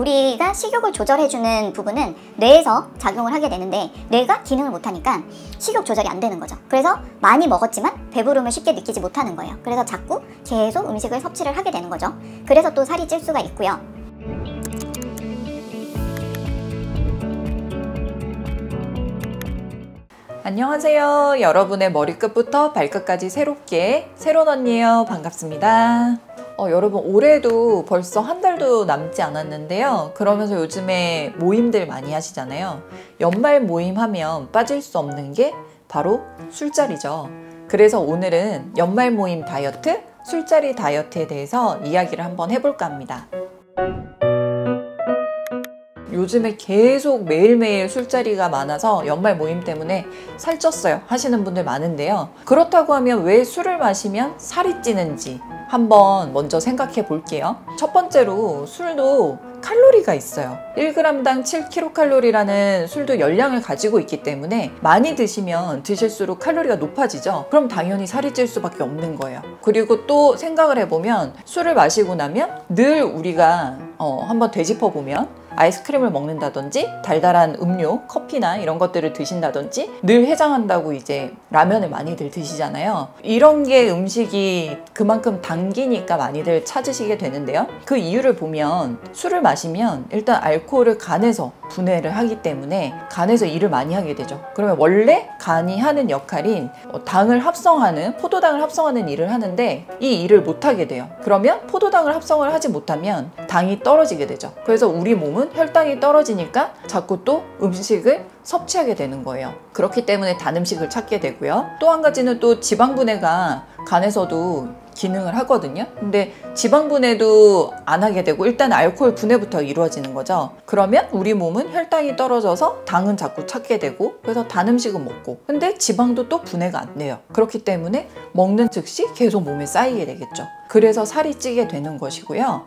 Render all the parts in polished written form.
우리가 식욕을 조절해주는 부분은 뇌에서 작용을 하게 되는데 뇌가 기능을 못하니까 식욕 조절이 안 되는 거죠. 그래서 많이 먹었지만 배부름을 쉽게 느끼지 못하는 거예요. 그래서 자꾸 계속 음식을 섭취를 하게 되는 거죠. 그래서 또 살이 찔 수가 있고요. 안녕하세요. 여러분의 머리끝부터 발끝까지 새롭게 새로운 언니예요. 반갑습니다. 여러분, 올해도 벌써 한 달도 남지 않았는데요. 그러면서 요즘에 모임들 많이 하시잖아요. 연말 모임 하면 빠질 수 없는 게 바로 술자리죠. 그래서 오늘은 연말 모임 다이어트, 술자리 다이어트에 대해서 이야기를 한번 해볼까 합니다. 요즘에 계속 매일매일 술자리가 많아서 연말 모임 때문에 살쪘어요 하시는 분들 많은데요. 그렇다고 하면 왜 술을 마시면 살이 찌는지 한번 먼저 생각해 볼게요. 첫 번째로 술도 칼로리가 있어요. 1g당 7kcal라는 술도 열량을 가지고 있기 때문에 많이 드시면 드실수록 칼로리가 높아지죠. 그럼 당연히 살이 찔 수밖에 없는 거예요. 그리고 또 생각을 해보면 술을 마시고 나면 늘 우리가 한번 되짚어 보면 아이스크림을 먹는다든지 달달한 음료, 커피나 이런 것들을 드신다든지 늘 해장한다고 이제 라면을 많이들 드시잖아요. 이런 게 음식이 그만큼 당기니까 많이들 찾으시게 되는데요. 그 이유를 보면 술을 마시면 일단 알코올을 간에서 분해를 하기 때문에 간에서 일을 많이 하게 되죠. 그러면 원래 간이 하는 역할인 당을 합성하는, 포도당을 합성하는 일을 하는데 이 일을 못하게 돼요. 그러면 포도당을 합성을 하지 못하면 당이 떨어지게 되죠. 그래서 우리 몸은 혈당이 떨어지니까 자꾸 또 음식을 섭취하게 되는 거예요. 그렇기 때문에 단 음식을 찾게 되고요. 또 한 가지는 또 지방 분해가 간에서도 기능을 하거든요. 근데 지방 분해도 안 하게 되고 일단 알코올 분해부터 이루어지는 거죠. 그러면 우리 몸은 혈당이 떨어져서 당은 자꾸 찾게 되고 그래서 단 음식은 먹고 근데 지방도 또 분해가 안 돼요. 그렇기 때문에 먹는 즉시 계속 몸에 쌓이게 되겠죠. 그래서 살이 찌게 되는 것이고요.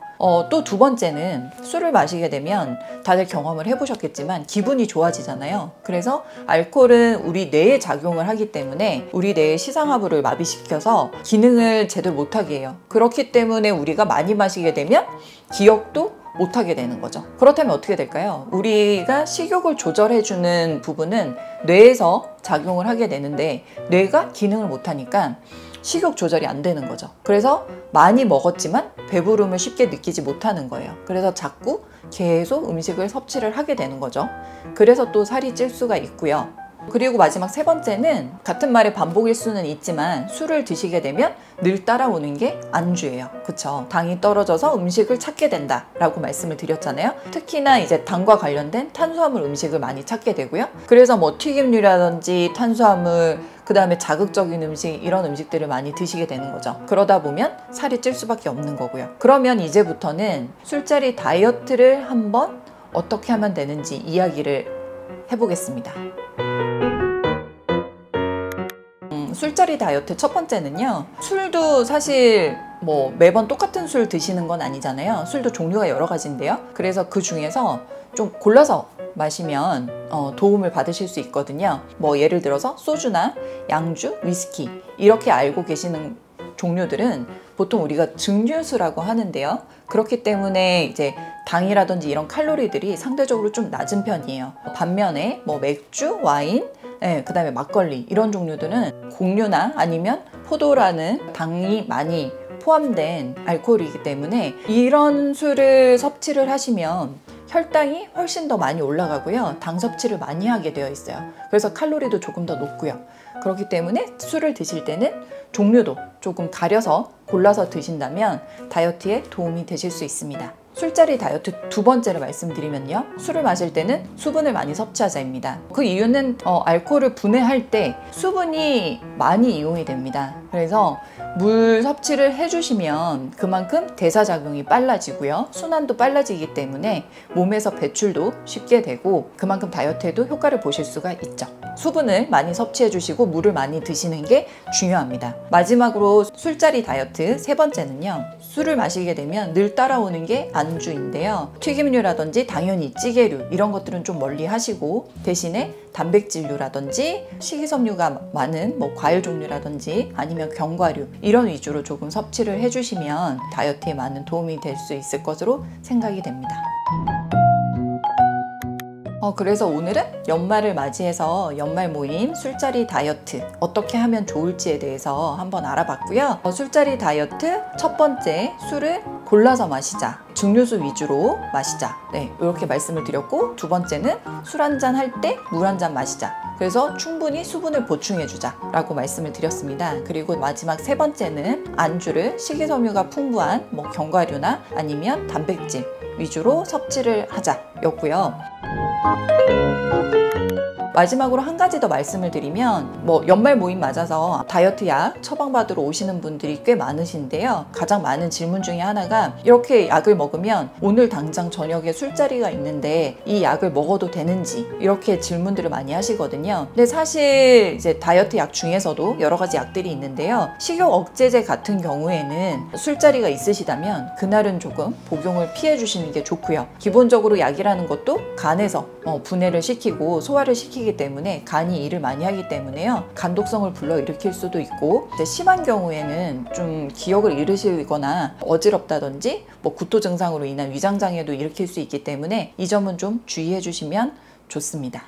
또 두 번째는 술을 마시게 되면 다들 경험을 해보셨겠지만 기분이 좋아지잖아요. 그래서 알코올은 우리 뇌에 작용을 하기 때문에 우리 뇌의 시상하부를 마비시켜서 기능을 제대로 못하게 해요. 그렇기 때문에 우리가 많이 마시게 되면 기억도 못하게 되는 거죠. 그렇다면 어떻게 될까요? 우리가 식욕을 조절해주는 부분은 뇌에서 작용을 하게 되는데 뇌가 기능을 못하니까 식욕 조절이 안 되는 거죠. 그래서 많이 먹었지만 배부름을 쉽게 느끼지 못하는 거예요. 그래서 자꾸 계속 음식을 섭취를 하게 되는 거죠. 그래서 또 살이 찔 수가 있고요. 그리고 마지막 세 번째는 같은 말의 반복일 수는 있지만 술을 드시게 되면 늘 따라오는 게 안주예요. 그쵸? 당이 떨어져서 음식을 찾게 된다라고 말씀을 드렸잖아요. 특히나 이제 당과 관련된 탄수화물 음식을 많이 찾게 되고요. 그래서 뭐 튀김류라든지 탄수화물, 그 다음에 자극적인 음식, 이런 음식들을 많이 드시게 되는 거죠. 그러다 보면 살이 찔 수밖에 없는 거고요. 그러면 이제부터는 술자리 다이어트를 한번 어떻게 하면 되는지 이야기를 해보겠습니다. 술자리 다이어트 첫 번째는요. 술도 사실 뭐 매번 똑같은 술 드시는 건 아니잖아요. 술도 종류가 여러 가지인데요. 그래서 그 중에서 좀 골라서 마시면 도움을 받으실 수 있거든요. 뭐 예를 들어서 소주나 양주, 위스키 이렇게 알고 계시는 종류들은 보통 우리가 증류수라고 하는데요. 그렇기 때문에 이제 당이라든지 이런 칼로리들이 상대적으로 좀 낮은 편이에요. 반면에 뭐 맥주, 와인, 그 다음에 막걸리 이런 종류들은 곡류나 아니면 포도라는 당이 많이 포함된 알코올이기 때문에 이런 술을 섭취를 하시면 혈당이 훨씬 더 많이 올라가고요. 당 섭취를 많이 하게 되어 있어요. 그래서 칼로리도 조금 더 높고요. 그렇기 때문에 술을 드실 때는 종류도 조금 가려서 골라서 드신다면 다이어트에 도움이 되실 수 있습니다. 술자리 다이어트 두 번째로 말씀드리면요. 술을 마실 때는 수분을 많이 섭취하자입니다. 그 이유는 알코올을 분해할 때 수분이 많이 이용이 됩니다. 그래서 물 섭취를 해주시면 그만큼 대사작용이 빨라지고요. 순환도 빨라지기 때문에 몸에서 배출도 쉽게 되고 그만큼 다이어트에도 효과를 보실 수가 있죠. 수분을 많이 섭취해 주시고 물을 많이 드시는 게 중요합니다. 마지막으로 술자리 다이어트 세 번째는요. 술을 마시게 되면 늘 따라오는 게 안주인데요. 튀김류라든지 당연히 찌개류 이런 것들은 좀 멀리 하시고 대신에 단백질류라든지 식이섬유가 많은 뭐 과일 종류라든지 아니면 견과류 이런 위주로 조금 섭취를 해주시면 다이어트에 많은 도움이 될 수 있을 것으로 생각이 됩니다. 그래서 오늘은 연말을 맞이해서 연말 모임 술자리 다이어트 어떻게 하면 좋을지에 대해서 한번 알아봤고요. 술자리 다이어트 첫 번째, 술을 골라서 마시자. 증류수 위주로 마시자. 네, 이렇게 말씀을 드렸고, 두 번째는 술 한잔 할 때 물 한 잔 마시자. 그래서 충분히 수분을 보충해주자 라고 말씀을 드렸습니다. 그리고 마지막 세 번째는 안주를 식이섬유가 풍부한 견과류나 아니면 단백질 위주로 섭취를 하자 였고요. 마지막으로 한 가지 더 말씀을 드리면 연말 모임 맞아서 다이어트 약 처방받으러 오시는 분들이 꽤 많으신데요. 가장 많은 질문 중에 하나가 이렇게 약을 먹으면 오늘 당장 저녁에 술자리가 있는데 이 약을 먹어도 되는지 이렇게 질문들을 많이 하시거든요. 근데 사실 이제 다이어트 약 중에서도 여러 가지 약들이 있는데요. 식욕 억제제 같은 경우에는 술자리가 있으시다면 그날은 조금 복용을 피해 주시는 게 좋고요. 기본적으로 약이라는 것도 간에서 분해를 시키고 소화를 시키기 때문에 간이 일을 많이 하기 때문에요. 간독성을 불러일으킬 수도 있고, 이제 심한 경우에는 좀 기억을 잃으시거나 어지럽다든지 구토 증상으로 인한 위장장애도 일으킬 수 있기 때문에 이 점은 좀 주의해 주시면 좋습니다.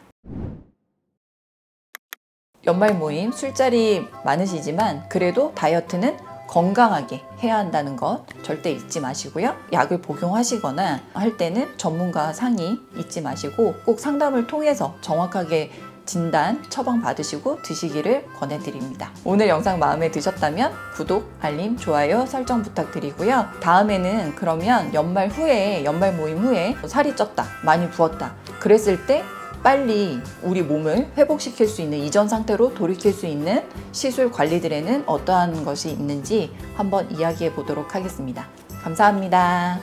연말 모임 술자리 많으시지만 그래도 다이어트는 건강하게 해야 한다는 것 절대 잊지 마시고요. 약을 복용하시거나 할 때는 전문가 상의 잊지 마시고 꼭 상담을 통해서 정확하게 진단, 처방 받으시고 드시기를 권해드립니다. 오늘 영상 마음에 드셨다면 구독, 알림, 좋아요, 설정 부탁드리고요. 다음에는 그러면 연말 모임 후에 살이 쪘다, 많이 부었다 그랬을 때 빨리 우리 몸을 회복시킬 수 있는, 이전 상태로 돌이킬 수 있는 시술 관리들에는 어떠한 것이 있는지 한번 이야기해 보도록 하겠습니다. 감사합니다.